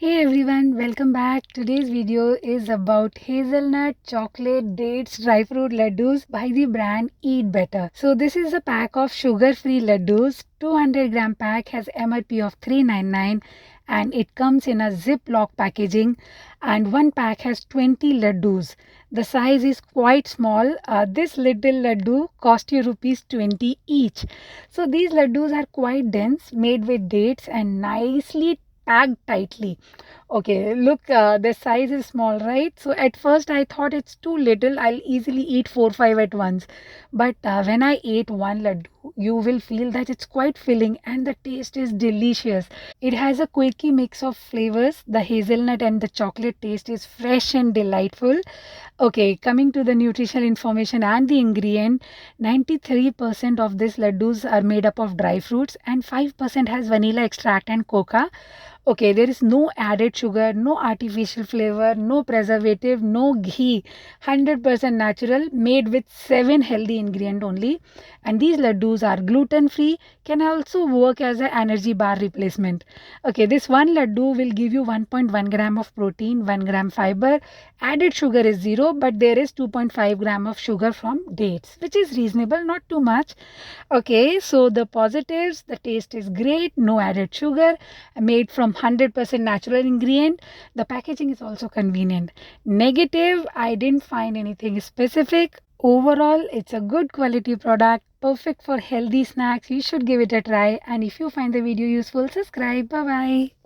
Hey everyone, welcome back. Today's video is about hazelnut, chocolate, dates, dry fruit Laddoos by the brand Eat Better. So this is a pack of sugar-free Laddoos. 200-gram pack has MRP of $3.99 and it comes in a Ziploc packaging, and one pack has 20 Laddoos. The size is quite small. This little Laddu cost you rupees 20 each. So these Laddoos are quite dense, made with dates and nicely packed tightly. Okay, look, the size is small, right? So at first I thought it's too little. I'll easily eat 4-5 at once. But when I ate one laddu, you will feel that it's quite filling and the taste is delicious. It has a quirky mix of flavors. The hazelnut and the chocolate taste is fresh and delightful. Okay, coming to the nutritional information and the ingredient, 93% of these laddus are made up of dry fruits and 5% has vanilla extract and coca. Okay, there is no added sugar, no artificial flavor, no preservative, no ghee. 100% natural, made with 7 healthy ingredients only. And these laddus are gluten free, can also work as an energy bar replacement. Okay, this one laddu will give you 1.1 gram of protein, 1 gram fiber. Added sugar is 0, but there is 2.5 gram of sugar from dates, which is reasonable, not too much. Okay, so the positives, the taste is great, no added sugar, made from 100% natural ingredient. The packaging is also convenient. Negative, I didn't find anything specific. Overall, it's a good quality product, perfect for healthy snacks. You should give it a try, and if you find the video useful, subscribe. Bye bye.